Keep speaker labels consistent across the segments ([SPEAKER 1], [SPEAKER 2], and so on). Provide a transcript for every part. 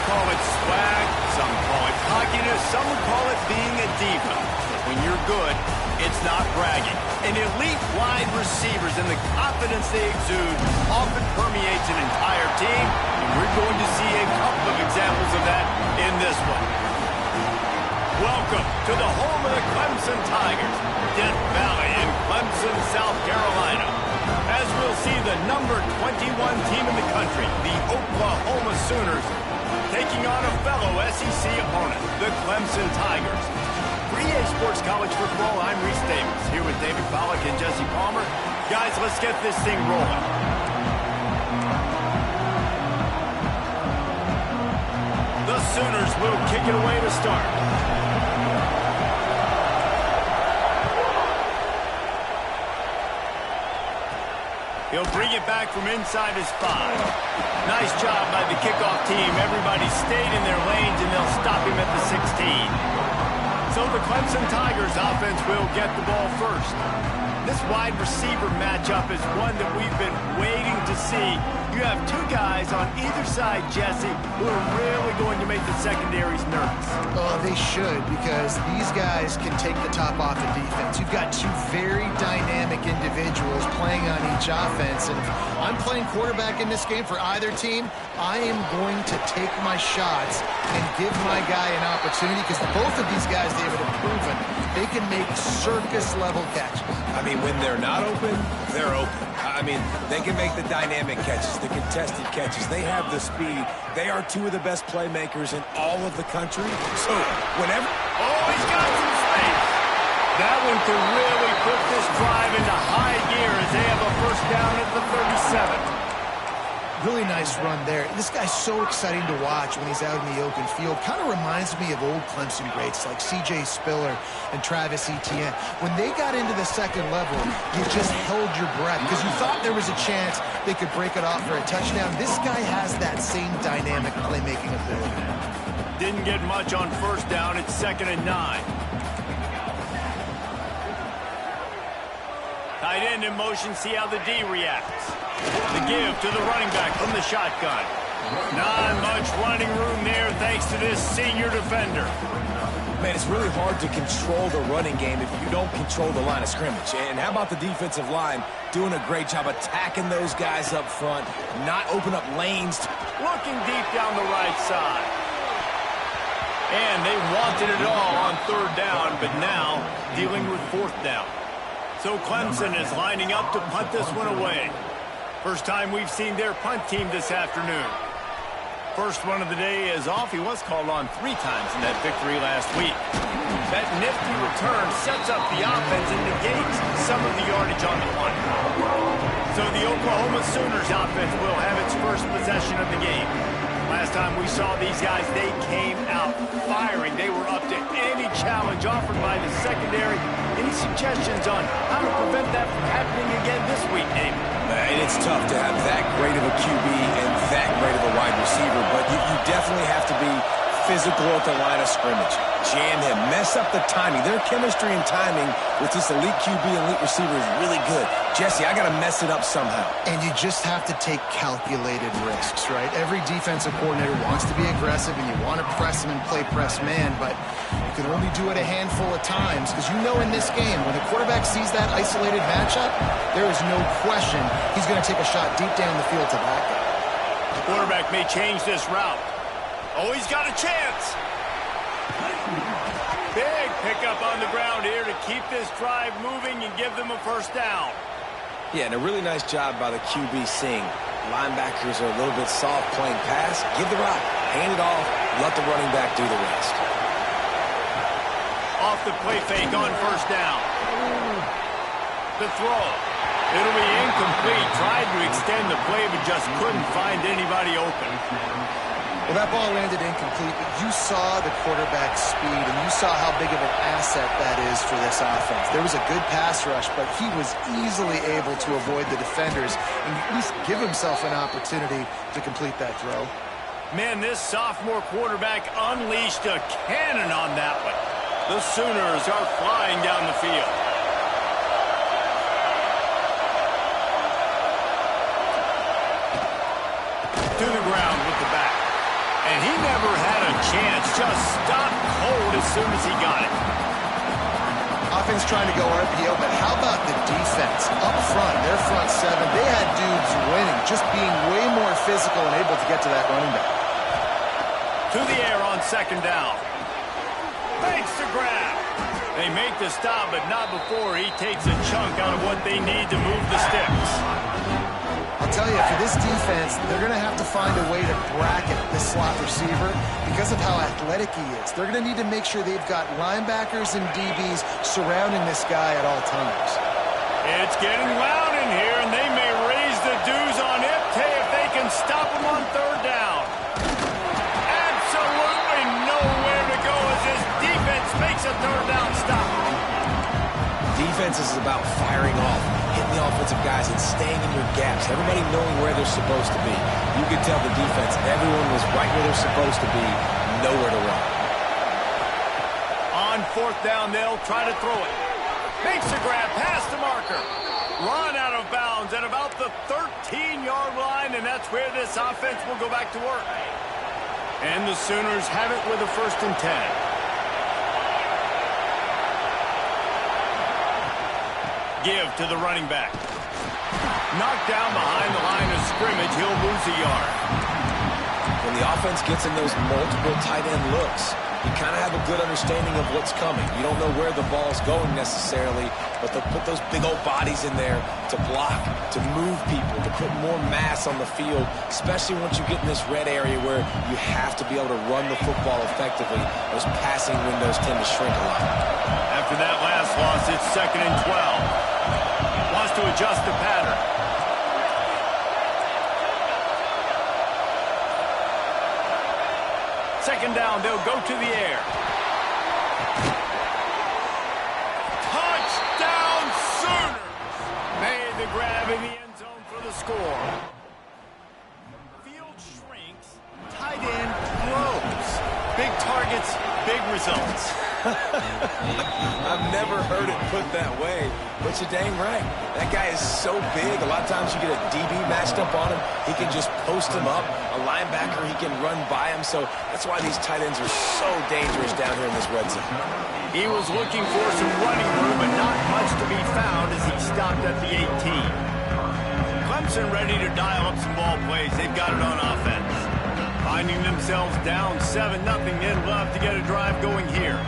[SPEAKER 1] call it swag, some call it cockiness, some would call it being a diva. When you're good, it's not bragging. And elite wide receivers and the confidence they exude often permeates an entire team, and we're going to see a couple of examples of that in this one. Welcome to the home of the Clemson Tigers, Death Valley in Clemson, South Carolina. As we'll see the number 21 team in the country, the Oklahoma Sooners, taking on a fellow SEC opponent, the Clemson Tigers. For EA Sports College Football, I'm Reese Davis, here with David Pollack and Jesse Palmer. Guys, let's get this thing rolling. The Sooners will kick it away to start. He'll bring it back from inside his 5. Nice job by the kickoff team. Everybody stayed in their lanes, and they'll stop him at the 16. So the Clemson Tigers offense will get the ball first. This wide receiver matchup is one that we've been waiting to see. You have two guys on either side, Jesse, who are really going to make the secondaries nervous.
[SPEAKER 2] Oh, they should, because these guys can take the top off the defense. You've got two very dynamic individuals playing on each offense, and if I'm playing quarterback in this game for either team, I am going to take my shots and give my guy an opportunity, because both of these guys, David, have proven they can make circus-level catches.
[SPEAKER 3] I mean, when they're not open, they're open. I mean, they can make the dynamic catches, the contested catches. They have the speed. They are two of the best playmakers in all of the country. So, whenever...
[SPEAKER 1] Oh, he's got some space. That one could really put this drive into high gear as they have a first down at the 37.
[SPEAKER 2] Really nice run there. This guy's so exciting to watch when he's out in the open field. Kind of reminds me of old Clemson greats like C.J. Spiller and Travis Etienne. When they got into the second level, you just held your breath because you thought there was a chance they could break it off for a touchdown. This guy has that same dynamic playmaking ability.
[SPEAKER 1] Didn't get much on first down. It's 2nd and 9. Tight end in motion. See how the D reacts. The give to the running back from the shotgun. Not much running room there thanks to this senior defender.
[SPEAKER 3] Man, it's really hard to control the running game if you don't control the line of scrimmage. And how about the defensive line doing a great job attacking those guys up front, not open up lanes.
[SPEAKER 1] Looking deep down the right side. And they wanted it all on 3rd down, but now dealing with 4th down. So Clemson is lining up to punt this one away. First time we've seen their punt team this afternoon. First one of the day is off. He was called on 3 times in that victory last week. That nifty return sets up the offense and negates some of the yardage on the punt. So the Oklahoma Sooners offense will have its first possession of the game. Last time we saw these guys, they came out firing. They were up to any challenge offered by the secondary. Any suggestions on how to prevent that from happening again this week, David?
[SPEAKER 3] And it's tough to have that great of a QB and that great of a wide receiver, but you definitely have to be physical at the line of scrimmage. Jam him, mess up the timing. Their chemistry and timing with this elite QB and elite receiver is really good. Jesse, I got to mess it up somehow.
[SPEAKER 2] And you just have to take calculated risks, right? Every defensive coordinator wants to be aggressive, and you want to press him and play press man, but you can only do it a handful of times because you know in this game, when the quarterback sees that isolated matchup, there is no question he's going to take a shot deep down the field to back it.
[SPEAKER 1] The quarterback may change this route. Oh, he's got a chance. Big pickup on the ground here to keep this drive moving and give them a first down.
[SPEAKER 3] Yeah, and a really nice job by the QB seeing linebackers are a little bit soft playing pass. Give the rock, hand it off, let the running back do the rest.
[SPEAKER 1] Off the play fake on first down. The throw. It'll be incomplete. Tried to extend the play, but just couldn't find anybody open.
[SPEAKER 2] Well, that ball landed incomplete, but you saw the quarterback's speed, and you saw how big of an asset that is for this offense. There was a good pass rush, but he was easily able to avoid the defenders and at least give himself an opportunity to complete that throw.
[SPEAKER 1] Man, this sophomore quarterback unleashed a cannon on that one. The Sooners are flying down the field. To the ground with the back. And he never had a chance. Just stopped cold as soon as he got it.
[SPEAKER 2] Offense trying to go RPO, but how about the defense up front? Their front seven, they had dudes winning, just being way more physical and able to get to that running back.
[SPEAKER 1] To the air on second down. Makes the grab. They make the stop, but not before he takes a chunk out of what they need to move the sticks.
[SPEAKER 2] I'll tell you, for this defense, they're going to have to find a way to bracket this slot receiver because of how athletic he is. They're going to need to make sure they've got linebackers and DBs surrounding this guy at all times.
[SPEAKER 1] It's getting loud in here, and they may raise the dues on Ipte if they can stop him on third down. Absolutely nowhere to go as this defense makes a third down stop.
[SPEAKER 3] Defense is about firing off, hitting the offensive guys and staying in your gaps. Everybody knowing where they're supposed to be. You could tell the defense, everyone was right where they're supposed to be, nowhere to run.
[SPEAKER 1] On fourth down, they'll try to throw it. Makes the grab past the marker. Run out of bounds at about the 13-yard line, and that's where this offense will go back to work. And the Sooners have it with a 1st and 10. Give to the running back. Knocked down behind the line of scrimmage, he'll lose a yard.
[SPEAKER 3] When the offense gets in those multiple tight end looks, you kind of have a good understanding of what's coming. You don't know where the ball's going necessarily, but they'll put those big old bodies in there to block, to move people, to put more mass on the field, especially once you get in this red area where you have to be able to run the football effectively. Those passing windows tend to shrink a lot.
[SPEAKER 1] After that last loss, it's 2nd and 12. Wants to adjust the pattern. Second down, they'll go to the air. Touchdown Sooners! Made the grab in the end zone for the score. Field shrinks, tight end grows. Big targets, big results.
[SPEAKER 3] I've never heard it put that way, but you're dang right. That guy is so big. A lot of times you get a DB matched up on him. He can just post him up. A linebacker, he can run by him. So that's why these tight ends are so dangerous down here in this red zone.
[SPEAKER 1] He was looking for some running room, but not much to be found as he stopped at the 18. Clemson ready to dial up some ball plays. They've got it on offense. Finding themselves down 7-0, they'd love to get a drive going here.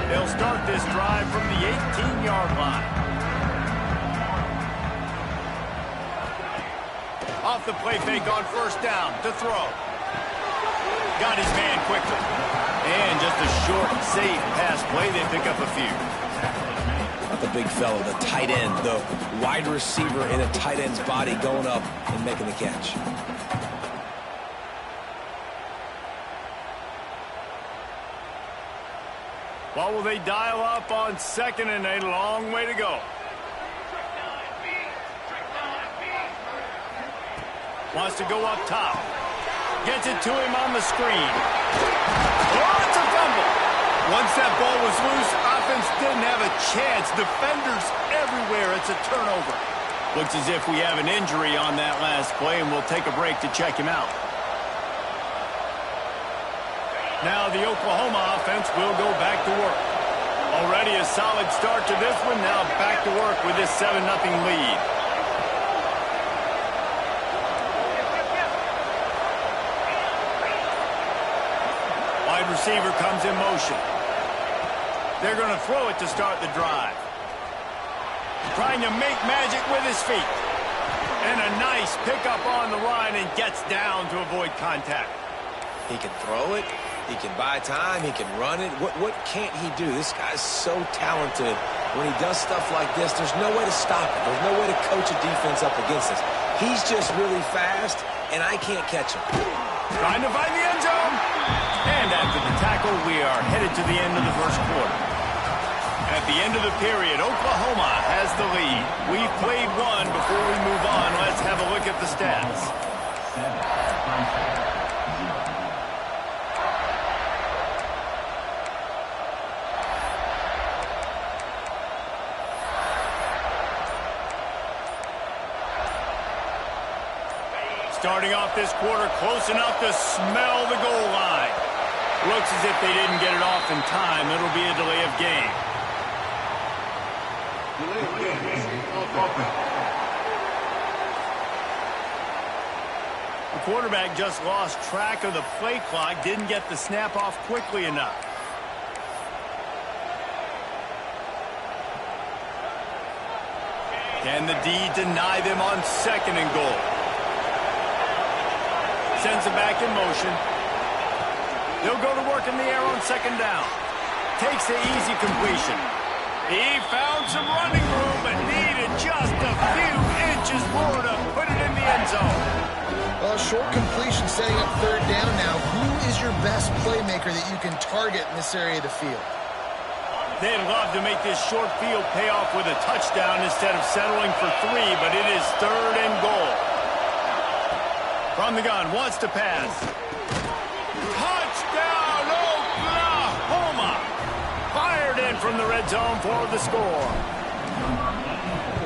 [SPEAKER 1] They'll start this drive from the 18-yard line. Off the play fake on 1st down to throw. Got his man quickly. And just a short, safe pass play. They pick up a few.
[SPEAKER 3] Not the big fellow, the tight end, the wide receiver in a tight end's body going up and making the catch.
[SPEAKER 1] What will they dial up on 2nd and 8? A long way to go. Wants to go up top. Gets it to him on the screen. Oh, it's a fumble. Once that ball was loose, offense didn't have a chance. Defenders everywhere. It's a turnover. Looks as if we have an injury on that last play, and we'll take a break to check him out. Now the Oklahoma offense will go back to work. Already a solid start to this one. Now back to work with this 7-0 lead. Wide receiver comes in motion. They're going to throw it to start the drive. Trying to make magic with his feet. And a nice pickup on the line and gets down to avoid contact.
[SPEAKER 3] He can throw it. He can buy time. He can run it. What can't he do? This guy's so talented. When he does stuff like this, there's no way to stop it. There's no way to coach a defense up against this. He's just really fast, and I can't catch him.
[SPEAKER 1] Trying to find the end zone. And after the tackle, we are headed to the end of the 1st quarter. At the end of the period, Oklahoma has the lead. We've played one. Before we move on, let's have a look at the stats. starting off this quarter close enough to smell the goal line. Looks as if they didn't get it off in time. It'll be a delay of game. The quarterback just lost track of the play clock, didn't get the snap off quickly enough. Can the D deny them on 2nd and goal? Sends it back in motion. He'll go to work in the air on 2nd down. Takes the easy completion. He found some running room, but needed just a few inches more to put it in the end zone.
[SPEAKER 2] Well, short completion setting up 3rd down now. Who is your best playmaker that you can target in this area of the field?
[SPEAKER 1] They'd love to make this short field pay off with a touchdown instead of settling for 3, but it is 3rd and goal. From the gun, wants to pass. Touchdown, Oklahoma! Fired in from the red zone for the score.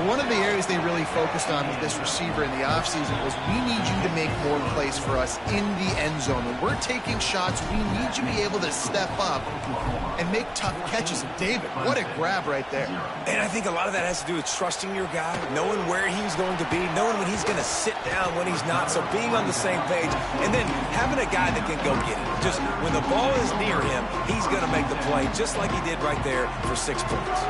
[SPEAKER 2] One of the areas they really focused on with this receiver in the offseason was we need you to make more plays for us in the end zone. When we're taking shots, we need you to be able to step up and make tough catches. David, what a grab right there.
[SPEAKER 3] And I think a lot of that has to do with trusting your guy, knowing where he's going to be, knowing when he's going to sit down, when he's not. So being on the same page, and then having a guy that can go get it. Just when the ball is near him, he's going to make the play, just like he did right there for 6 points.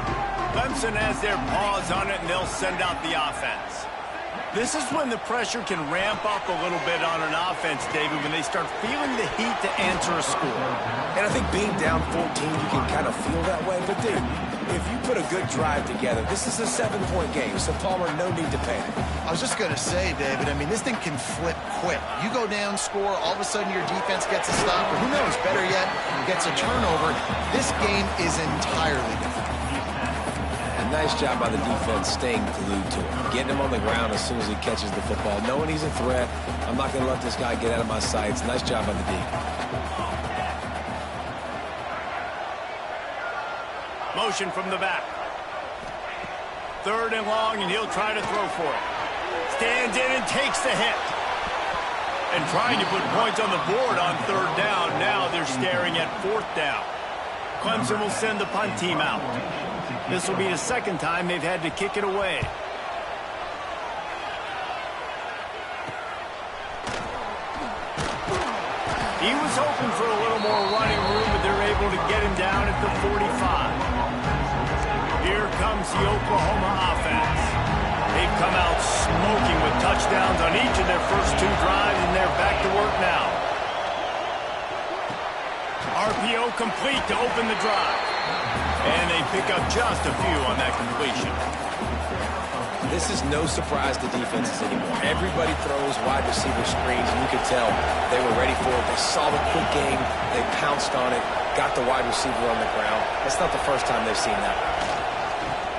[SPEAKER 1] Clemson has their paws on it, and they'll send out the offense. This is when the pressure can ramp up a little bit on an offense, David, when they start feeling the heat to answer a score.
[SPEAKER 3] And I think being down 14, you can kind of feel that way. But, dude, if you put a good drive together, this is a 7-point game, so Palmer, no need to panic.
[SPEAKER 2] I was just going to say, David, I mean, this thing can flip quick. You go down, score, all of a sudden your defense gets a stop, or who knows, better yet, gets a turnover. This game is entirely different.
[SPEAKER 3] Nice job by the defense staying glued to him, getting him on the ground as soon as he catches the football, knowing he's a threat. I'm not going to let this guy get out of my sights. Nice job by the D.
[SPEAKER 1] Motion from the back. 3rd and long, and he'll try to throw for it. Stands in and takes the hit. And trying to put points on the board on 3rd down. Now they're staring at 4th down. Clemson will send the punt team out. This will be the 2nd time they've had to kick it away. He was hoping for a little more running room, but they're able to get him down at the 45. Here comes the Oklahoma offense. They've come out smoking with touchdowns on each of their first 2 drives, and they're back to work now. RPO complete to open the drive. And they pick up just a few on that completion.
[SPEAKER 3] This is no surprise to defenses anymore. Everybody throws wide receiver screens, and you could tell they were ready for it. They saw the quick game. They pounced on it, got the wide receiver on the ground. That's not the first time they've seen that.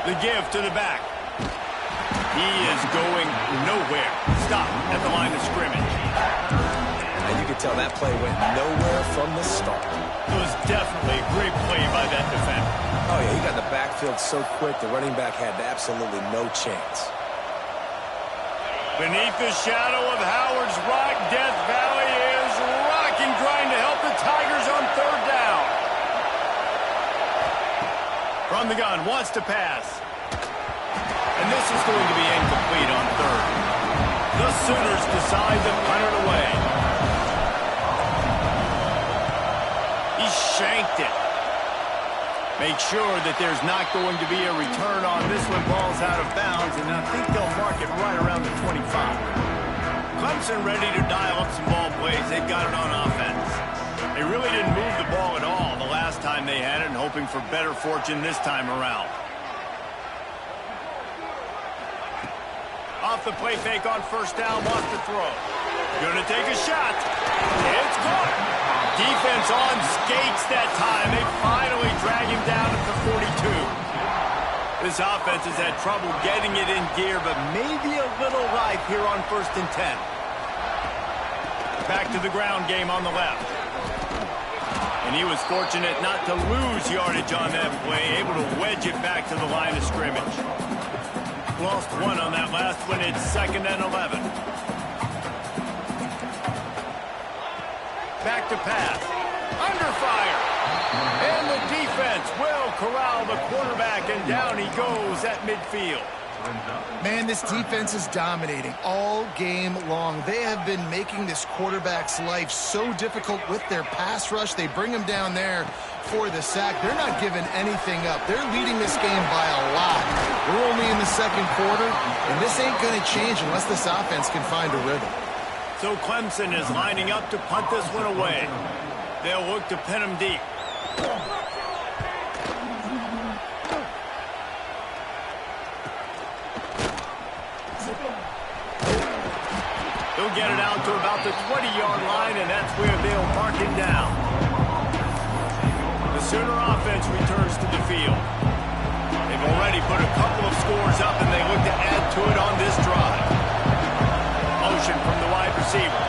[SPEAKER 1] The give to the back. He is going nowhere. Stop at the line of scrimmage.
[SPEAKER 3] And you could tell that play went nowhere from the start.
[SPEAKER 1] It was definitely a great play by that defender.
[SPEAKER 3] Oh, yeah, he got in the backfield so quick, the running back had absolutely no chance.
[SPEAKER 1] Beneath the shadow of Howard's Rock, Death Valley is rocking, trying to help the Tigers on 3rd down. From the gun, wants to pass. And this is going to be incomplete on 3rd. The Sooners decide to punt it away. He shanked it. Make sure that there's not going to be a return on this when ball's out of bounds, and I think they'll mark it right around the 25. Clemson ready to dial up some ball plays. They've got it on offense. They really didn't move the ball at all the last time they had it, and hoping for better fortune this time around. Off the play fake on 1st down, wants to throw. Gonna take a shot. It's caught. Defense on skates that time. They finally drag him down at the 42. This offense has had trouble getting it in gear, but maybe a little life here on 1st and 10. Back to the ground game on the left. And he was fortunate not to lose yardage on that play, able to wedge it back to the line of scrimmage. Lost 1 on that last one. It's 2nd and 11. to pass. Under fire. And the defense will corral the quarterback, and down he goes at midfield.
[SPEAKER 2] Man, this defense is dominating all game long. They have been making this quarterback's life so difficult with their pass rush. They bring him down there for the sack. They're not giving anything up. They're leading this game by a lot. We're only in the second quarter, and this ain't going to change unless this offense can find a rhythm.
[SPEAKER 1] So Clemson is lining up to punt this one away. They'll look to pin him deep. He'll get it out to about the 20-yard line, and that's where they'll mark him down. The Sooner offense returns to the field. They've already put a couple of scores up, and they look to add to it on this drive. Motion from the wide receiver.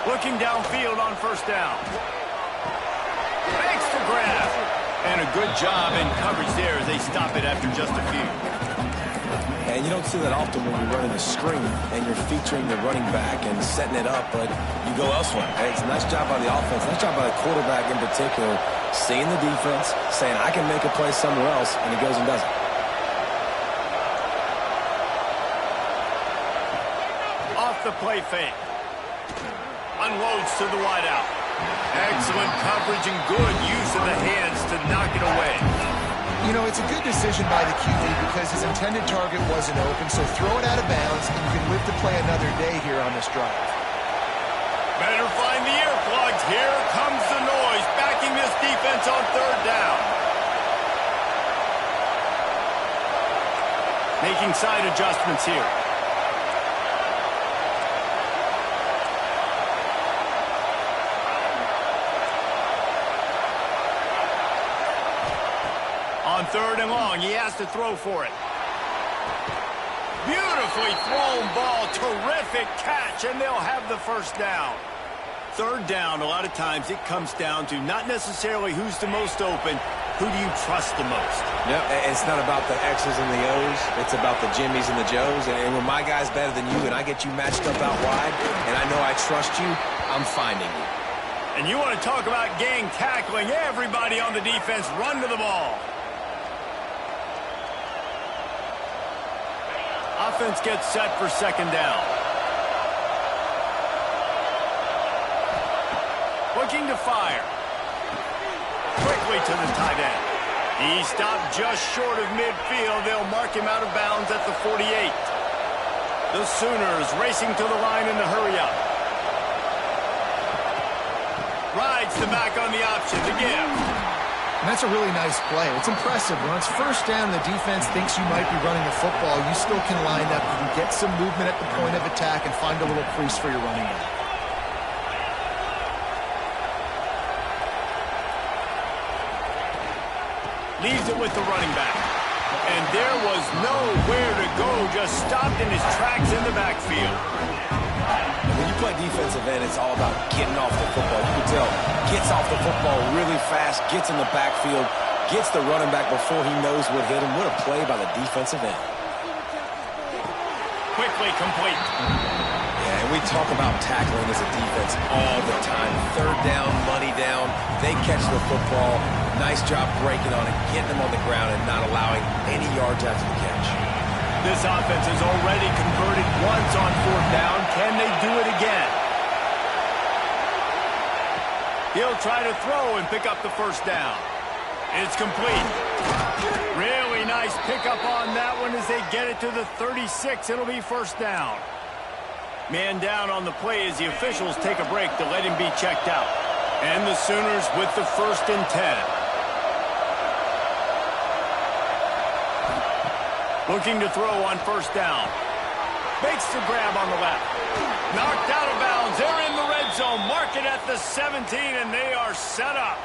[SPEAKER 1] Looking downfield on first down. Makes the grab. And a good job in coverage there as they stop it after just a few.
[SPEAKER 3] And you don't see that often when you're running a screen and you're featuring the running back and setting it up, but you go elsewhere. Hey, it's a nice job by the offense, nice job by the quarterback in particular, seeing the defense, saying, I can make a play somewhere else, and he goes and does it.
[SPEAKER 1] Off the play fake. Unloads to the wideout. Excellent coverage and good use of the hands to knock it away.
[SPEAKER 2] You know, it's a good decision by the QB because his intended target wasn't open, so throw it out of bounds, and you can live to play another day here on this drive.
[SPEAKER 1] Better find the earplugs. Here comes the noise, backing this defense on third down. Making side adjustments here. On third and long, he has to throw for it. Beautifully thrown ball, terrific catch, and they'll have the first down. Third down, a lot of times it comes down to not necessarily who's the most open, who do you trust the most?
[SPEAKER 3] Yep, it's not about the X's and the O's, it's about the Jimmies and the Joes, and when my guy's better than you and I get you matched up out wide, and I know I trust you, I'm finding you.
[SPEAKER 1] And you want to talk about gang tackling, everybody on the defense run to the ball. Offense gets set for second down. Looking to fire. Quickly to the tight end. He stopped just short of midfield. They'll mark him out of bounds at the 48. The Sooners racing to the line in the hurry up. Rides the back on the option to give.
[SPEAKER 2] And that's a really nice play. It's impressive. When it's first down, the defense thinks you might be running the football. You still can line up. You can get some movement at the point of attack and find a little crease for your running back.
[SPEAKER 1] Leaves it with the running back. And there was nowhere to go. Just stopped in his tracks in the backfield.
[SPEAKER 3] When you play defensive end, it's all about getting off the football. You can tell, gets off the football really fast, gets in the backfield, gets the running back before he knows what hit him. What a play by the defensive end.
[SPEAKER 1] Quickly complete.
[SPEAKER 3] Yeah, and we talk about tackling as a defense all the time. Third down, money down. They catch the football. Nice job breaking on it, getting them on the ground and not allowing any yards after the catch.
[SPEAKER 1] This offense has already converted once on fourth down. Can they do it again? He'll try to throw and pick up the first down. It's complete. Really nice pickup on that one as they get it to the 36. It'll be first down. Man down on the play as the officials take a break to let him be checked out. And the Sooners with the 1st and 10. Looking to throw on first down. Makes the grab on the left. Knocked out of bounds. They're in the red zone. Mark it at the 17, and they are set up.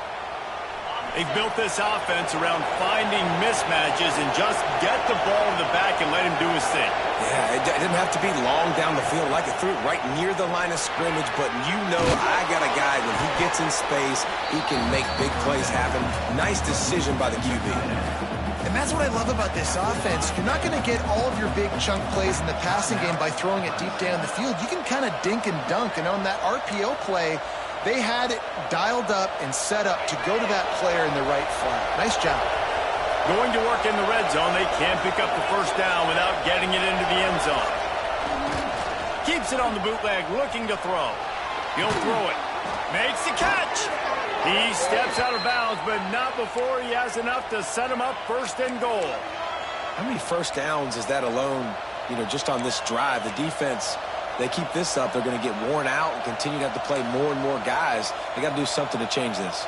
[SPEAKER 1] They've built this offense around finding mismatches and just get the ball in the back and let him do his thing.
[SPEAKER 3] Yeah, it didn't have to be long down the field. Like it threw it right near the line of scrimmage, but you know I got a guy, when he gets in space, he can make big plays happen. Nice decision by the QB.
[SPEAKER 2] And that's what I love about this offense. You're not going to get all of your big chunk plays in the passing game by throwing it deep down the field. You can kind of dink and dunk. And on that RPO play, they had it dialed up and set up to go to that player in the right flat. Nice job.
[SPEAKER 1] Going to work in the red zone. They can't pick up the first down without getting it into the end zone. Keeps it on the bootleg, looking to throw. He'll throw it. Makes the catch. He steps out of bounds, but not before he has enough to set him up first and goal.
[SPEAKER 3] How many first downs is that alone, just on this drive? The defense, they keep this up, they're going to get worn out and continue to have to play more and more guys. They got to do something to change this.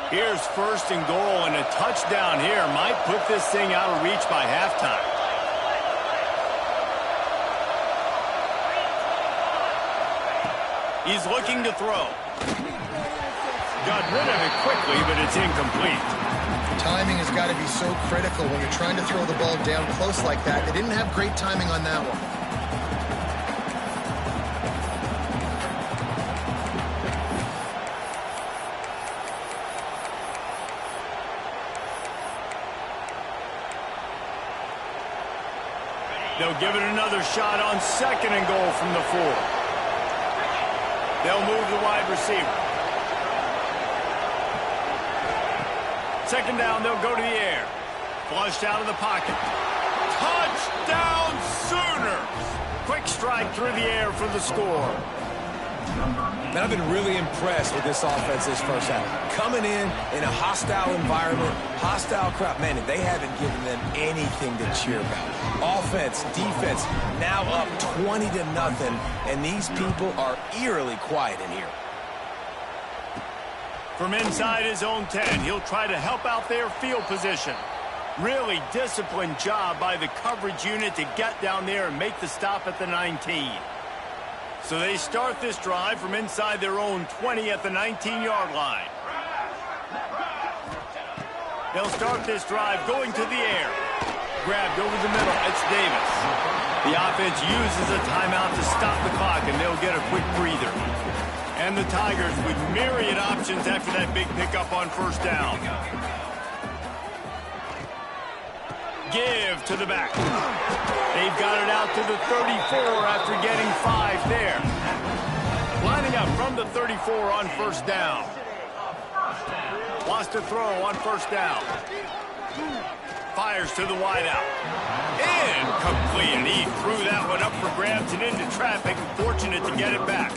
[SPEAKER 1] Here's first and goal, and a touchdown here might put this thing out of reach by halftime. He's looking to throw. Got rid of it quickly, but it's incomplete.
[SPEAKER 2] Timing has got to be so critical when you're trying to throw the ball down close like that. They didn't have great timing on that one.
[SPEAKER 1] They'll give it another shot on second and goal from the 4. They'll move the wide receiver. Second down, they'll go to the air. Flushed out of the pocket. Touchdown Sooners! Quick strike through the air for the score.
[SPEAKER 3] Man, I've been really impressed with this offense this first half. Coming in a hostile environment, hostile crowd. Man, they haven't given them anything to cheer about. Offense, defense, now up 20-0, and these people are eerily quiet in here.
[SPEAKER 1] From inside his own 10, he'll try to help out their field position. Really disciplined job by the coverage unit to get down there and make the stop at the 19. So they start this drive from inside their own 20 at the 19-yard line. They'll start this drive going to the air. Grabbed over the middle. It's Davis. The offense uses a timeout to stop the clock, and they'll get a quick breather. And the Tigers with myriad options after that big pickup on first down. Give to the back. They've got it out to the 34 after getting 5 there. Lining up from the 34 on first down. Wants to throw on first down. Fires to the wideout. Incomplete, and he threw that one up for grabs and into traffic. Fortunate to get it back.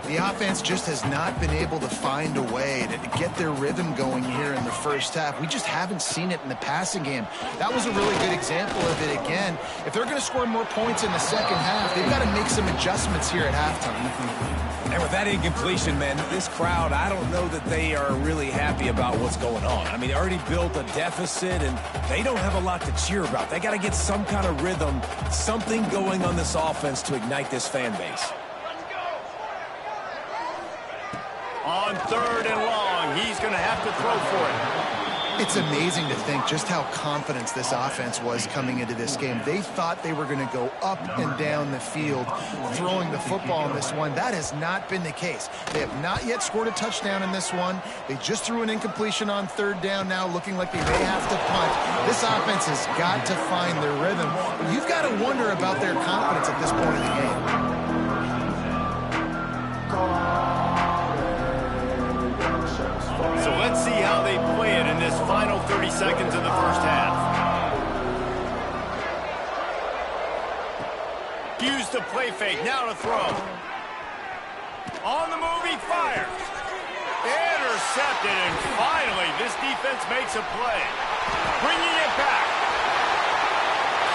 [SPEAKER 2] The offense just has not been able to find a way to get their rhythm going here in the first half. We just haven't seen it in the passing game. That was a really good example of it again. If they're going to score more points in the second half, they've got to make some adjustments here at halftime.
[SPEAKER 3] And with that incompletion, man, this crowd, I don't know that they are really happy about what's going on. I mean, they already built a deficit, and they don't have a lot to cheer about. They got to get some kind of rhythm, something going on this offense to ignite this fan base.
[SPEAKER 1] On third and long, he's going to have to throw for it.
[SPEAKER 2] It's amazing to think just how confident this offense was coming into this game. They thought they were going to go up and down the field throwing the football in this one. That has not been the case. They have not yet scored a touchdown in this one. They just threw an incompletion on third down now, looking like they may have to punt. This offense has got to find their rhythm. You've got to wonder about their confidence at this point in the game.
[SPEAKER 1] So let's see how they play it in this final 30 seconds of the first half. Use the play fake, now to throw. On the move, he fires. Intercepted, and finally this defense makes a play. Bringing it back.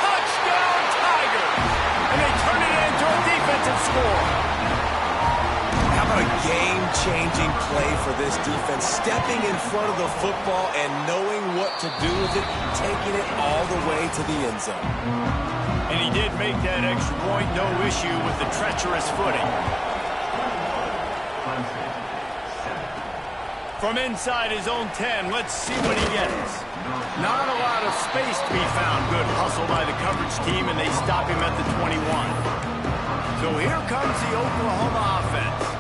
[SPEAKER 1] Touchdown Tigers! And they turn it into a defensive score.
[SPEAKER 3] How about a game-changing play for this defense? Stepping in front of the football and knowing what to do with it, taking it all the way to the end zone.
[SPEAKER 1] And he did make that extra point, no issue with the treacherous footing. From inside his own 10, let's see what he gets. Not a lot of space to be found. Good hustle by the coverage team, and they stop him at the 21. So here comes the Oklahoma offense.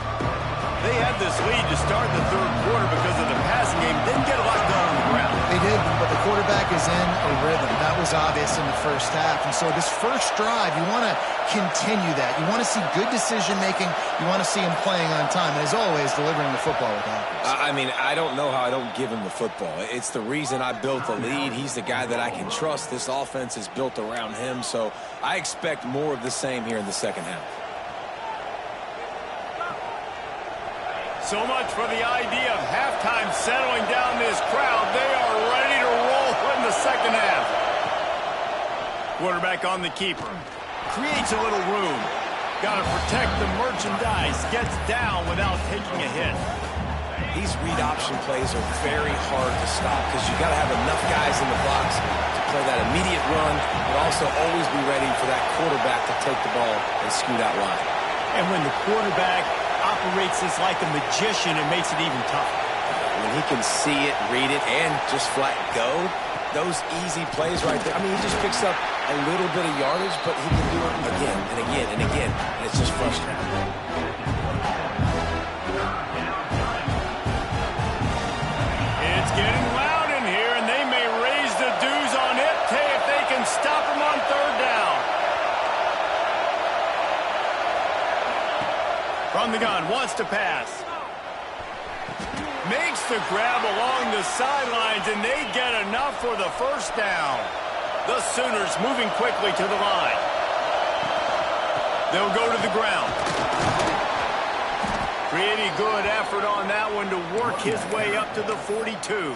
[SPEAKER 1] They had this lead to start the third quarter because of the passing game. Didn't get a lot done on the ground.
[SPEAKER 2] They did, but the quarterback is in a rhythm. That was obvious in the first half. And so this first drive, you want to continue that. You want to see good decision-making. You want to see him playing on time. And as always, delivering the football with accuracy.
[SPEAKER 3] I mean, I don't know how I don't give him the football. It's the reason I built the lead. He's the guy that I can trust. This offense is built around him. So I expect more of the same here in the second half.
[SPEAKER 1] So much for the idea of halftime settling down this crowd. They are ready to roll in the second half. Quarterback on the keeper. Creates a little room. Got to protect the merchandise. Gets down without taking a hit.
[SPEAKER 3] These read option plays are very hard to stop because you got to have enough guys in the box to play that immediate run, but also always be ready for that quarterback to take the ball and scoot out wide.
[SPEAKER 1] And when the quarterback operates this like a magician, it makes it even tougher.
[SPEAKER 3] When he can see it, read it, and just flat go, those easy plays right there. I mean, he just picks up a little bit of yardage, but he can do it again and again and again, and it's just frustrating.
[SPEAKER 1] It's getting loud in here, and they may raise the dues on it if they can stop him on third down. From the gun, wants to pass. Makes the grab along the sidelines, and they get enough for the first down. The Sooners moving quickly to the line. They'll go to the ground. Pretty good effort on that one to work his way up to the 42.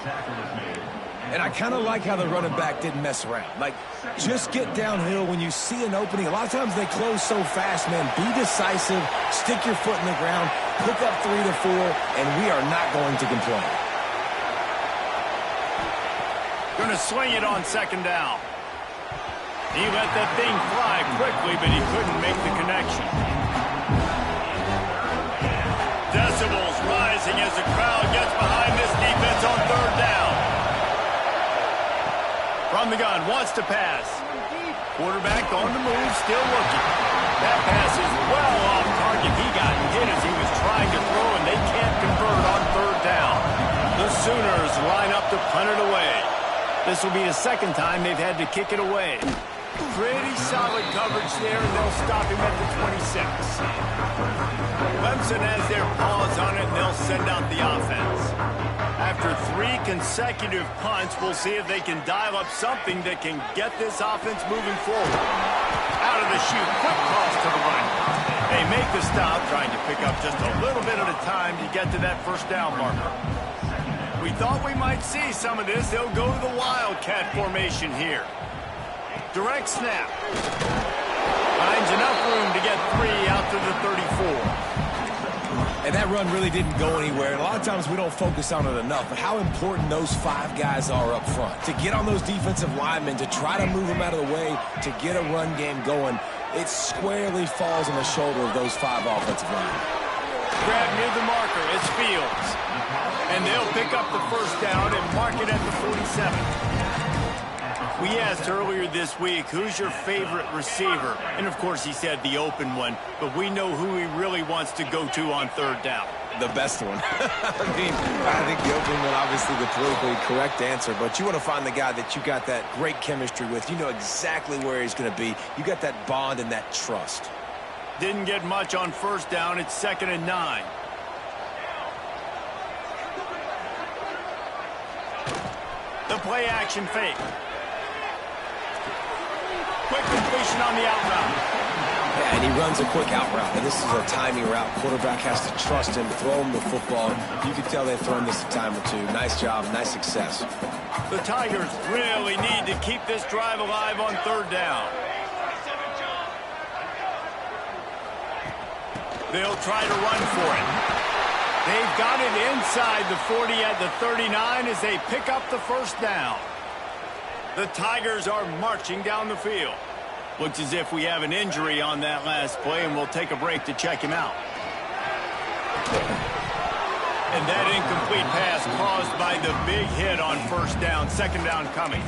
[SPEAKER 3] And I kind of like how the running back didn't mess around. Like, just get downhill when you see an opening. A lot of times they close so fast, man. Be decisive, stick your foot in the ground, pick up 3 to 4, and we are not going to complain.
[SPEAKER 1] Going to swing it on second down. He let that thing fly quickly, but he couldn't make the connection. Decibels rising as the crowd gets behind this defense on third down. From the gun, wants to pass. Quarterback on the move, still looking. That pass is well off target. He got hit as he was trying to throw, and they can't convert on third down. The Sooners line up to punt it away. This will be the second time they've had to kick it away. Pretty solid coverage there, and they'll stop him at the 26. Clemson has their paws on it, and they'll send out the offense. After 3 consecutive punts, we'll see if they can dial up something that can get this offense moving forward. Out of the chute, quick toss to the right. They make the stop, trying to pick up just a little bit at a time to get to that first down marker. We thought we might see some of this. They'll go to the Wildcat formation here. Direct snap. Finds enough room to get 3 out to the 34.
[SPEAKER 3] And that run really didn't go anywhere. And a lot of times we don't focus on it enough, but how important those 5 guys are up front. To get on those defensive linemen, to try to move them out of the way, to get a run game going, it squarely falls on the shoulder of those 5 offensive linemen.
[SPEAKER 1] Grab near the marker. It's Fields. And they'll pick up the first down and mark it at the 47. We asked earlier this week, who's your favorite receiver? And, of course, he said the open one. But we know who he really wants to go to on third down.
[SPEAKER 3] The best one. I think the open one, obviously the politically correct answer. But you want to find the guy that you got that great chemistry with. You know exactly where he's going to be. You got that bond and that trust.
[SPEAKER 1] Didn't get much on first down. It's 2nd and 9. The play action fake. Quick completion on the out route.
[SPEAKER 3] Yeah, and he runs a quick out route. And this is a timing route. Quarterback has to trust him, throw him the football. You can tell they've thrown this a time or 2. Nice job, nice success.
[SPEAKER 1] The Tigers really need to keep this drive alive on third down. They'll try to run for it. They've got it inside the 40 at the 39 as they pick up the first down. The Tigers are marching down the field. Looks as if we have an injury on that last play, and we'll take a break to check him out. And that incomplete pass caused by the big hit on first down, second down coming.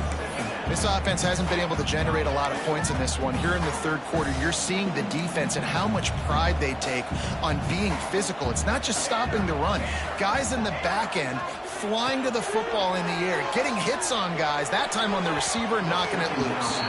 [SPEAKER 2] This offense hasn't been able to generate a lot of points in this one. Here in the third quarter, you're seeing the defense and how much pride they take on being physical. It's not just stopping the run. Guys in the back end flying to the football in the air, getting hits on guys, that time on the receiver, knocking it loose.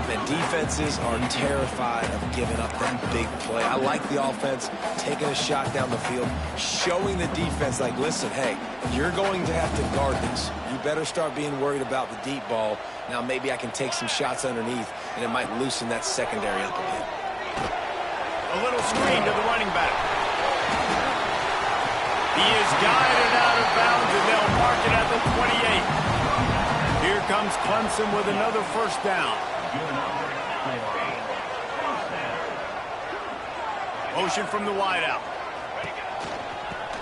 [SPEAKER 3] And defenses are terrified of giving up that big play. I like the offense taking a shot down the field, showing the defense, like, listen, hey, you're going to have to guard this. You better start being worried about the deep ball. Now maybe I can take some shots underneath, and it might loosen that secondary up a bit.
[SPEAKER 1] A little screen to the running back. He is guided out of bounds, and they'll mark it at the 28. Here comes Clemson with another first down. Motion from the wideout.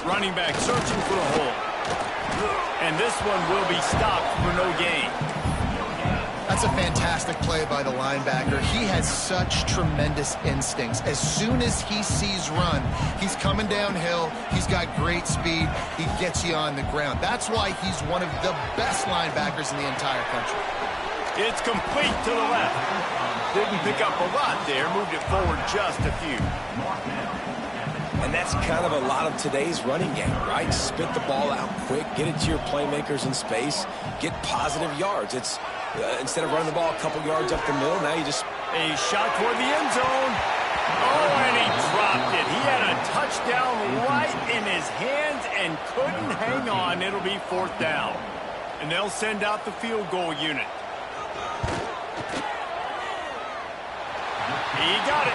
[SPEAKER 1] Running back searching for a hole. And this one will be stopped for no gain.
[SPEAKER 2] That's a fantastic play by the linebacker. He has such tremendous instincts. As soon as he sees run, he's coming downhill. He's got great speed. He gets you on the ground. That's why he's one of the best linebackers in the entire country.
[SPEAKER 1] It's complete to the left. Didn't pick up a lot there. Moved it forward just a few.
[SPEAKER 3] And that's kind of a lot of today's running game, right? Spit the ball out quick, get it to your playmakers in space, get positive yards. It's instead of running the ball a couple yards up the middle, now you just...
[SPEAKER 1] A shot toward the end zone. Oh, and he dropped it. He had a touchdown right in his hands and couldn't hang on. It'll be fourth down. And they'll send out the field goal unit. He got it.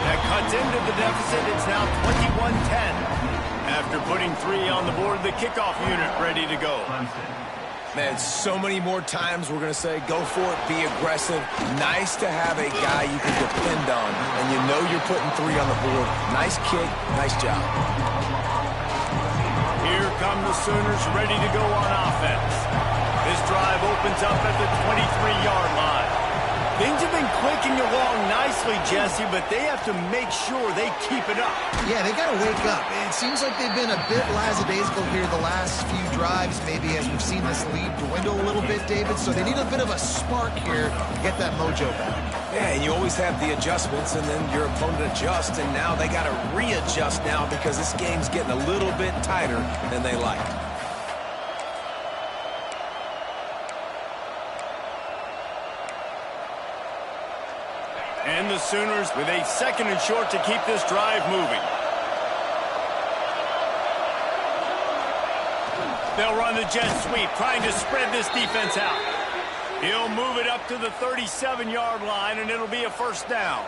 [SPEAKER 1] That cuts into the deficit. It's now 21-10. After putting 3 on the board, the kickoff unit ready to go.
[SPEAKER 3] Man, so many more times we're going to say, go for it, be aggressive. Nice to have a guy you can depend on, and you know you're putting 3 on the board. Nice kick, nice job.
[SPEAKER 1] Here come the Sooners ready to go on offense. This drive opens up at the 23-yard line. Things have been clicking along nicely, Jesse, but they have to make sure they keep it up.
[SPEAKER 2] Yeah, they got to wake up. It seems like they've been a bit lackadaisical here the last few drives, maybe as we've seen this lead dwindle a little bit, David. So they need a bit of a spark here to get that mojo back.
[SPEAKER 3] Yeah, and you always have the adjustments, and then your opponent adjusts, and now they got to readjust now because this game's getting a little bit tighter than they like.
[SPEAKER 1] And the Sooners with a second and short to keep this drive moving. They'll run the jet sweep, trying to spread this defense out. He'll move it up to the 37-yard line, and it'll be a first down.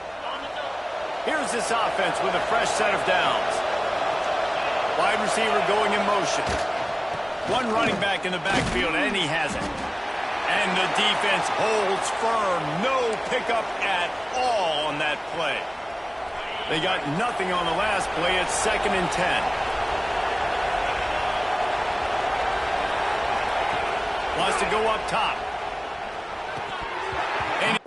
[SPEAKER 1] Here's this offense with a fresh set of downs. Wide receiver going in motion. One running back in the backfield, and he has it. And the defense holds firm. No pickup at all on that play. They got nothing on the last play. It's 2nd and 10. Wants to go up top. And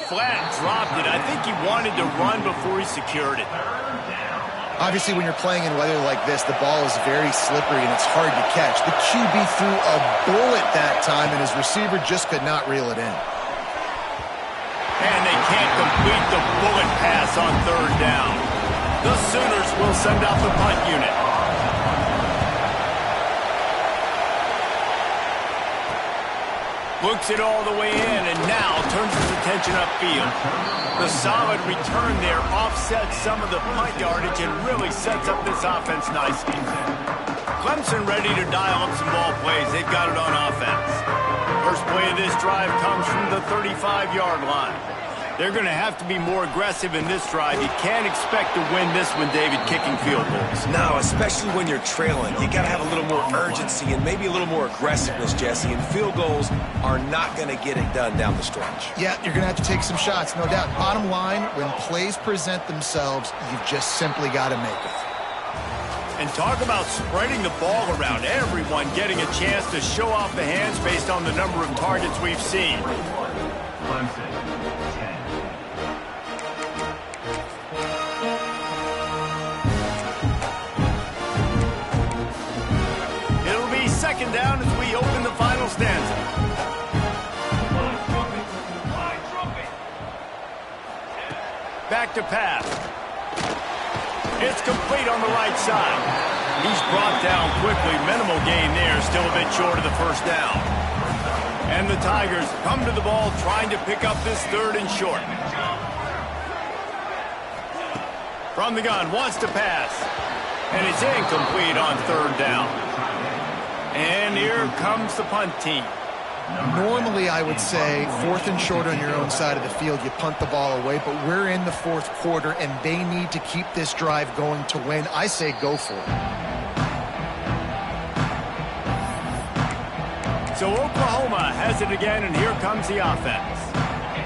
[SPEAKER 1] flat dropped it. I think he wanted to run before he secured it.
[SPEAKER 2] Obviously, when you're playing in weather like this, the ball is very slippery and it's hard to catch. The QB threw a bullet that time, and his receiver just could not reel it in.
[SPEAKER 1] And they can't complete the bullet pass on third down. The Sooners will send out the punt unit. Looks it all the way in, and now turns his attention upfield. The solid return there offsets some of the punt yardage and really sets up this offense nicely. Clemson ready to dial up some ball plays. They've got it on offense. First play of this drive comes from the 35-yard line. They're going to have to be more aggressive in this drive. You can't expect to win this one, David, kicking field goals.
[SPEAKER 3] No, especially when you're trailing. You got to have a little more urgency and maybe a little more aggressiveness, Jesse. And field goals are not going to get it done down the stretch.
[SPEAKER 2] Yeah, you're going to have to take some shots, no doubt. Bottom line, when plays present themselves, you've just simply got to make it.
[SPEAKER 1] And talk about spreading the ball around. Everyone getting a chance to show off the hands based on the number of targets we've seen.
[SPEAKER 4] Clemson.
[SPEAKER 1] Second down as we open the final stanza. Back to pass. It's complete on the right side. He's brought down quickly. Minimal gain there. Still a bit short of the first down. And the Tigers come to the ball trying to pick up this third and short. From the gun, wants to pass. And it's incomplete on third down. And here comes the punt team.
[SPEAKER 2] Normally, I would say, fourth and short on your own side of the field, you punt the ball away, but we're in the fourth quarter, and they need to keep this drive going to win. I say go for it.
[SPEAKER 1] So Oklahoma has it again, and here comes the offense.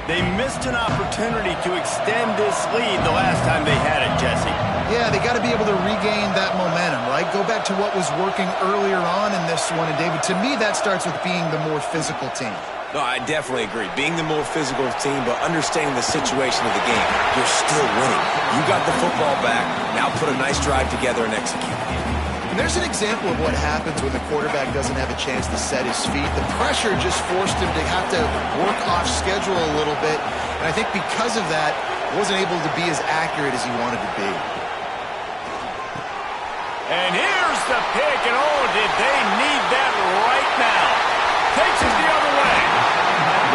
[SPEAKER 1] They missed an opportunity to extend this lead the last time they had it, Jesse.
[SPEAKER 2] Yeah, they got to be able to regain that momentum, right? Go back to what was working earlier on in this one. And, David, to me, that starts with being the more physical team.
[SPEAKER 3] No, I definitely agree. Being the more physical team, but understanding the situation of the game. You're still winning. You got the football back. Now put a nice drive together and execute.
[SPEAKER 2] And there's an example of what happens when the quarterback doesn't have a chance to set his feet. The pressure just forced him to have to work off schedule a little bit. And I think because of that, wasn't able to be as accurate as he wanted to be.
[SPEAKER 1] And here's the pick, and oh, did they need that right now. Takes it the other way.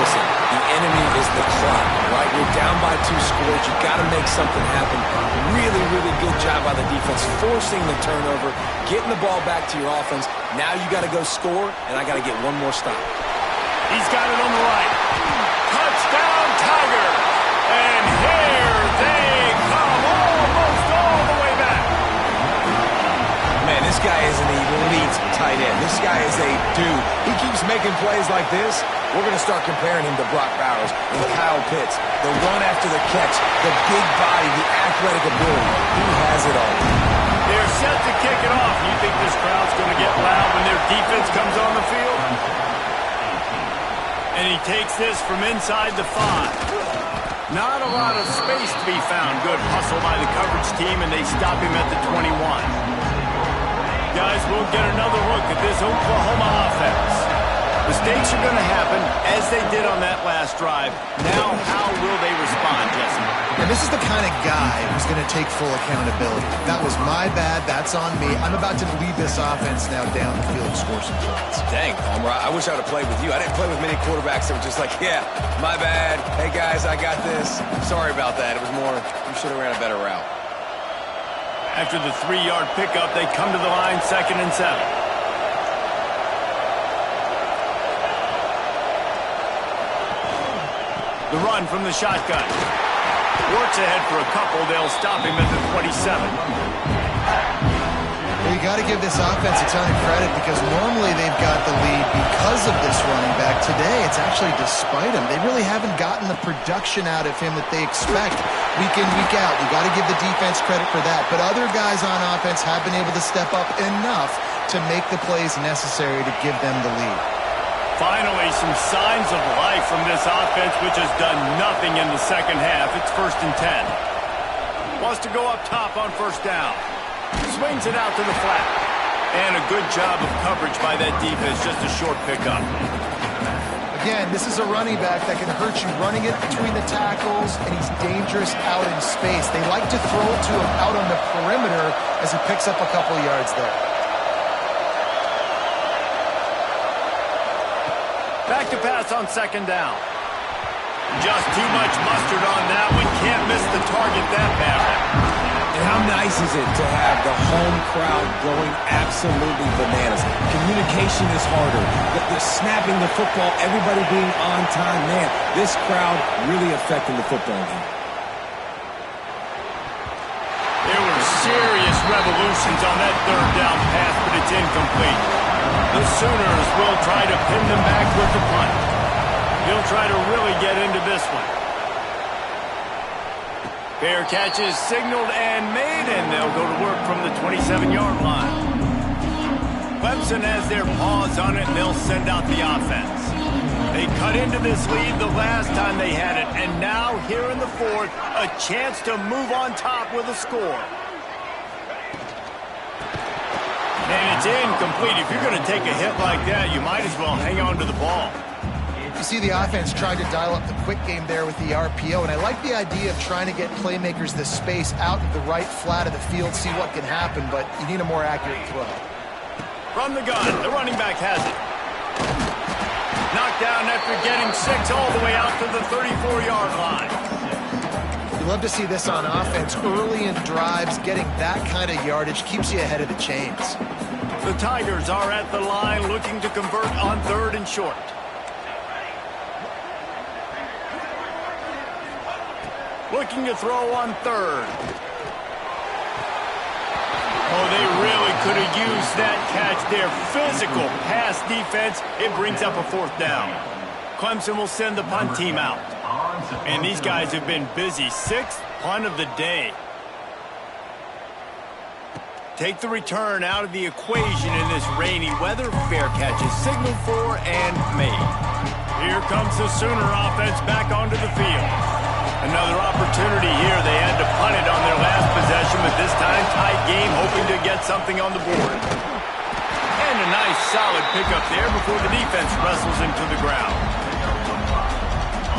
[SPEAKER 3] Listen, the enemy is the clock, right? You're down by 2 scores. You got to make something happen. Really, really good job by the defense, forcing the turnover, getting the ball back to your offense. Now you got to go score, and I got to get one more stop.
[SPEAKER 1] He's got it on the right. Touchdown, Tiger. And here they come, almost all the way back.
[SPEAKER 3] Man, this guy is an elite tight end. This guy is a dude. He keeps making plays like this. We're going to start comparing him to Brock Bowers and Kyle Pitts. The run after the catch, the big body, the athletic ability. He has it all.
[SPEAKER 1] They're set to kick it off. You think this crowd's going to get loud when their defense comes on the field? And he takes this from inside the 5. Not a lot of space to be found. Good hustle by the coverage team, and they stop him at the 21. Guys, we'll get another look at this Oklahoma offense. Mistakes are going to happen, as they did on that last drive. Now, how will they respond, Jesse?
[SPEAKER 2] And this is the kind of guy who's going to take full accountability. That was my bad. That's on me. I'm about to lead this offense now down the field and score some points.
[SPEAKER 3] Dang, Palmer, I wish I would have played with you. I didn't play with many quarterbacks that were just like, yeah, my bad. Hey, guys, I got this. Sorry about that. It was more, you should have ran a better route.
[SPEAKER 1] After the 3-yard pickup, they come to the line, 2nd and 7. The run from the shotgun. Works ahead for a couple. They'll stop him at the 27.
[SPEAKER 2] Well, you got to give this offense a ton of credit because normally they've got the lead because of this running back. Today, it's actually despite him. They really haven't gotten the production out of him that they expect week in, week out. You got to give the defense credit for that. But other guys on offense have been able to step up enough to make the plays necessary to give them the lead.
[SPEAKER 1] Finally, some signs of life from this offense, which has done nothing in the second half. It's 1st and 10. Wants to go up top on 1st down. Swings it out to the flat. And a good job of coverage by that defense, just a short pickup.
[SPEAKER 2] Again, this is a running back that can hurt you running it between the tackles, and he's dangerous out in space. They like to throw it to him out on the perimeter as he picks up a couple yards there.
[SPEAKER 1] Back to pass on 2nd down. Just too much mustard on that one. Can't miss the target that bad.
[SPEAKER 3] And how nice is it to have the home crowd going absolutely bananas? Communication is harder. The snapping the football, everybody being on time. Man, this crowd really affecting the football game.
[SPEAKER 1] There were serious revolutions on that 3rd down pass, but it's incomplete. The Sooners will try to pin them back with the punt. He'll try to really get into this one. Fair catch is signaled and made, and they'll go to work from the 27-yard line. Clemson has their paws on it, and they'll send out the offense. They cut into this lead the last time they had it, and now here in the 4th, a chance to move on top with a score. And it's incomplete. If you're going to take a hit like that, you might as well hang on to the ball.
[SPEAKER 2] You see the offense trying to dial up the quick game there with the RPO, and I like the idea of trying to get playmakers the space out to the right flat of the field, see what can happen, but you need a more accurate throw.
[SPEAKER 1] From the gun, the running back has it. Knocked down after getting 6 all the way out to the 34-yard line.
[SPEAKER 2] You love to see this on offense. Early in drives, getting that kind of yardage keeps you ahead of the chains.
[SPEAKER 1] The Tigers are at the line looking to convert on 3rd and short. Looking to throw on 3rd. Oh, they really could have used that catch there. Physical pass defense. It brings up a 4th down. Clemson will send the punt team out. And these guys have been busy. 6th punt of the day. Take the return out of the equation in this rainy weather. Fair catch is signaled for and made. Here comes the Sooner offense back onto the field. Another opportunity here. They had to punt it on their last possession, but this time tight game, hoping to get something on the board. And a nice solid pickup there before the defense wrestles into the ground.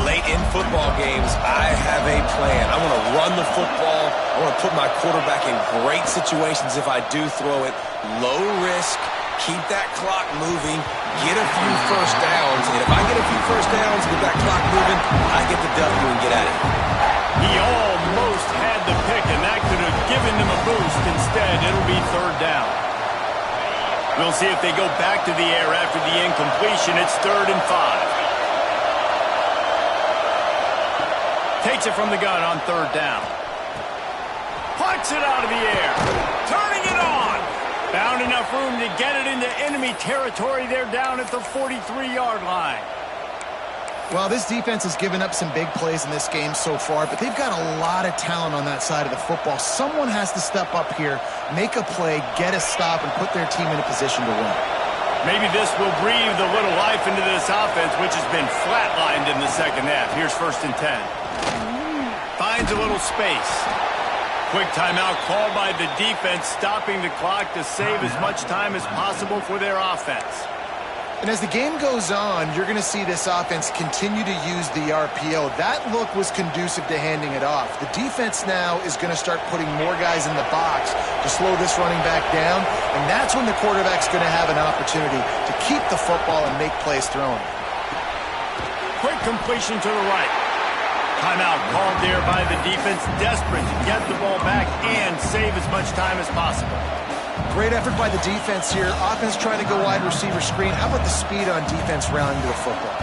[SPEAKER 3] Late in football games, I have a plan. I want to run the football. I want to put my quarterback in great situations if I do throw it. Low risk, keep that clock moving, get a few 1st downs. And if I get a few 1st downs, get that clock moving, I get the W and get out of here.
[SPEAKER 1] He almost had the pick, and that could have given them a boost. Instead, it'll be 3rd down. We'll see if they go back to the air after the incompletion. It's 3rd and 5. Takes it from the gun on 3rd down. Puts it out of the air. Turning it on. Found enough room to get it into enemy territory. They're down at the 43-yard line.
[SPEAKER 2] Well, this defense has given up some big plays in this game so far, but they've got a lot of talent on that side of the football. Someone has to step up here, make a play, get a stop, and put their team in a position to win.
[SPEAKER 1] Maybe this will breathe a little life into this offense, which has been flatlined in the second half. Here's 1st and 10. Finds a little space. Quick timeout called by the defense, stopping the clock to save as much time as possible for their offense.
[SPEAKER 2] And as the game goes on, you're going to see this offense continue to use the RPO. That look was conducive to handing it off. The defense now is going to start putting more guys in the box to slow this running back down, and that's when the quarterback's going to have an opportunity to keep the football and make plays throwing.
[SPEAKER 1] Quick completion to the right. Timeout called there by the defense, desperate to get the ball back and save as much time as possible.
[SPEAKER 2] Great effort by the defense here. Offense trying to go wide receiver screen. How about the speed on defense rounding to the football?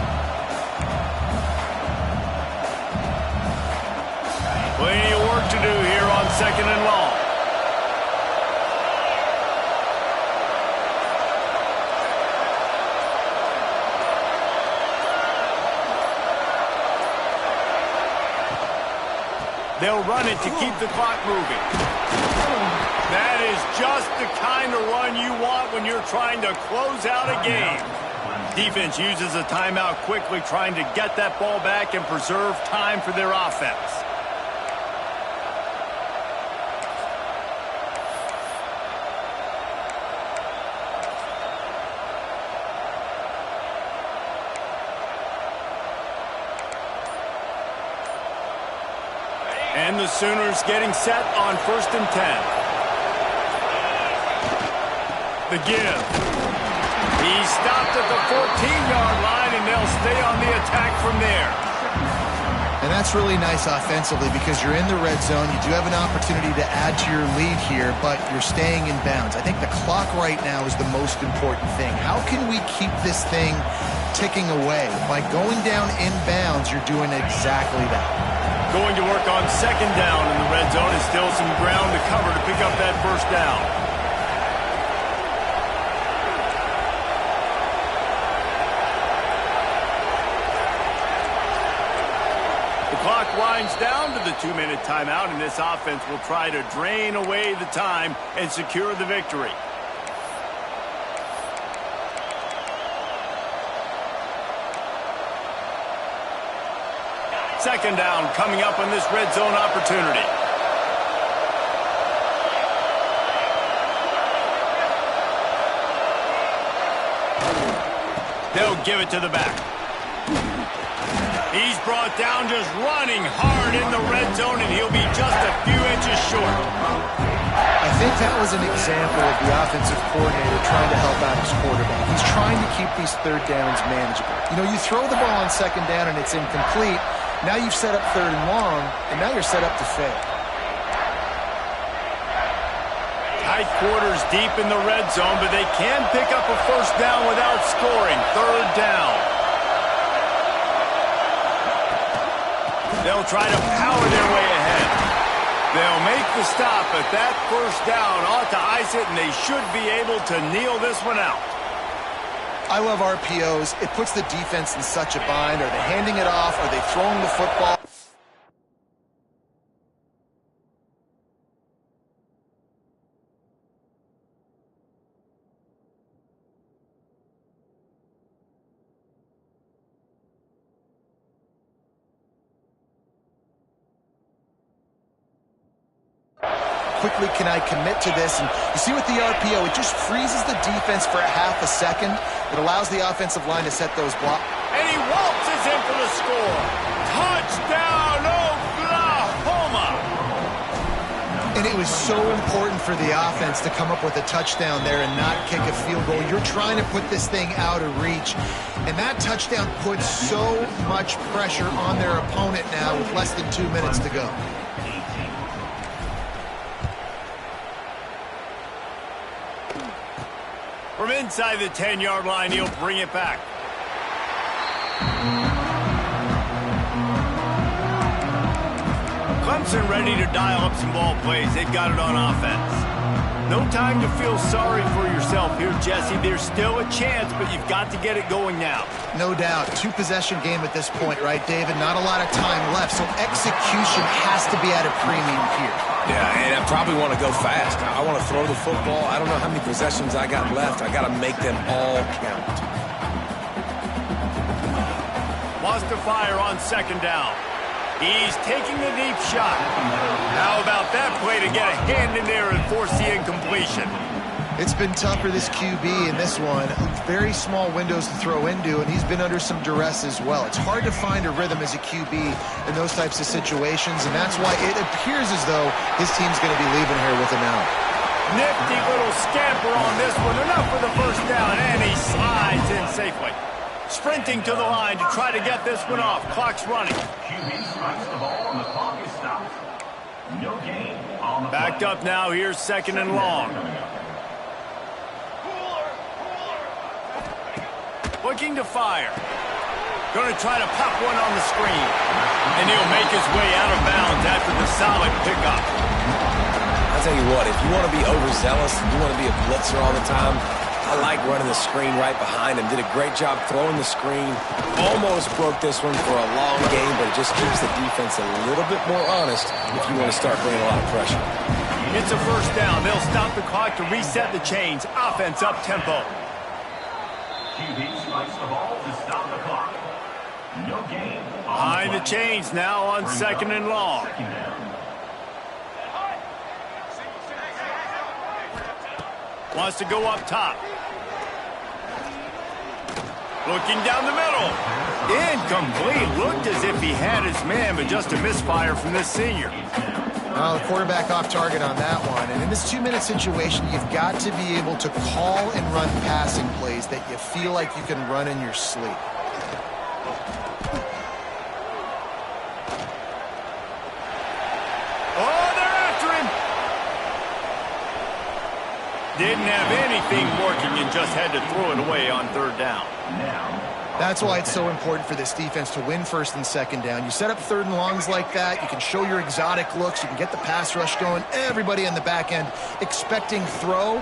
[SPEAKER 1] Plenty of work to do here on 2nd and long. They'll run it to keep the clock moving. That is just the kind of run you want when you're trying to close out a game. Defense uses a timeout quickly, trying to get that ball back and preserve time for their offense. And the Sooners getting set on 1st and 10. The give. He stopped at the 14-yard line, and they'll stay on the attack from there.
[SPEAKER 2] And that's really nice offensively because you're in the red zone. You do have an opportunity to add to your lead here, but you're staying in bounds. I think the clock right now is the most important thing. How can we keep this thing ticking away? By going down in bounds, you're doing exactly that.
[SPEAKER 1] Going to work on 2nd down in the red zone. Is still some ground to cover to pick up that 1st down. Clock winds down to the 2-minute timeout, and this offense will try to drain away the time and secure the victory. Second down coming up on this red zone opportunity. They'll give it to the back. He's brought down just running hard in the red zone, and he'll be just a few inches short.
[SPEAKER 2] I think that was an example of the offensive coordinator trying to help out his quarterback. He's trying to keep these 3rd downs manageable. You know, you throw the ball on 2nd down and it's incomplete. Now you've set up 3rd and long, and now you're set up to fail.
[SPEAKER 1] Tight quarters deep in the red zone, but they can pick up a 1st down without scoring. 3rd down. They'll try to power their way ahead. They'll make the stop, but that 1st down ought to ice it, and they should be able to kneel this one out.
[SPEAKER 2] I love RPOs. It puts the defense in such a bind. Are they handing it off? Are they throwing the football? Quickly can I commit to this? And you see with the RPO, it just freezes the defense for a half a second. It allows the offensive line to set those blocks.
[SPEAKER 1] And he waltzes in for the score. Touchdown, Oklahoma!
[SPEAKER 2] And it was so important for the offense to come up with a touchdown there and not kick a field goal. You're trying to put this thing out of reach. And that touchdown puts so much pressure on their opponent now with less than 2 minutes to go.
[SPEAKER 1] From inside the 10-yard line, he'll bring it back. Clemson ready to dial up some ball plays. They've got it on offense. No time to feel sorry for yourself here, Jesse. There's still a chance, but you've got to get it going now.
[SPEAKER 2] No doubt. 2-possession game at this point, right, David? Not a lot of time left, so execution has to be at a premium here.
[SPEAKER 3] Yeah, and I probably want to go fast. I want to throw the football. I don't know how many possessions I got left. I got to make them all count.
[SPEAKER 1] Wants to fire on 2nd down. He's taking the deep shot. How about that play to get a hand in there and force the incompletion?
[SPEAKER 2] It's been tough for this QB in this one. Very small windows to throw into, and he's been under some duress as well. It's hard to find a rhythm as a QB in those types of situations, and that's why it appears as though his team's going to be leaving here with an out.
[SPEAKER 1] Nifty little scamper on this one. Enough for the 1st down, and he slides in safely. Sprinting to the line to try to get this one off. Clock's running.
[SPEAKER 4] QB strikes the ball and the clock is stopped. No gain on the
[SPEAKER 1] Backed up now. Here's 2nd and long. Looking to fire. Going to try to pop one on the screen. And he'll make his way out of bounds after the solid pickup.
[SPEAKER 3] I'll tell you what, if you want to be overzealous, you want to be a blitzer all the time, I like running the screen right behind him. Did a great job throwing the screen. Almost broke this one for a long game, but it just keeps the defense a little bit more honest if you want to start bringing a lot of pressure.
[SPEAKER 1] It's a 1st down. They'll stop the clock to reset the chains. Offense up tempo.
[SPEAKER 4] QB spikes the ball to stop the clock. No gain.
[SPEAKER 1] Behind the chains now on second and long.
[SPEAKER 4] Second down.
[SPEAKER 1] Wants to go up top. Looking down the middle. Incomplete. Looked as if he had his man, but just a misfire from this senior.
[SPEAKER 2] Well, the quarterback off target on that one. And in this 2-minute situation, you've got to be able to call and run passing plays that you feel like you can run in your sleep.
[SPEAKER 1] Oh, they're after him. Didn't have anything working and just had to throw it away on third down.
[SPEAKER 2] That's why it's so important for this defense to win first and second down. You set up third and longs like that, you can show your exotic looks, you can get the pass rush going, everybody on the back end expecting throw.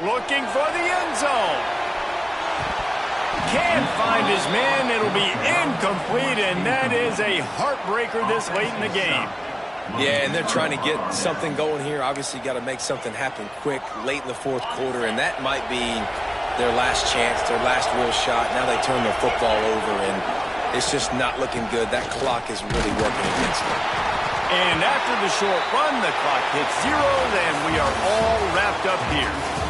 [SPEAKER 1] Looking for the end zone. Can't find his man. It'll be incomplete, and that is a heartbreaker this late in the game.
[SPEAKER 3] Yeah, and they're trying to get something going here. Obviously, got to make something happen quick late in the fourth quarter, and that might be their last chance, their last real shot. Now they turn their football over, and it's just not looking good. That clock is really working against them.
[SPEAKER 1] And after the short run, the clock hits 0, and we are all wrapped up here.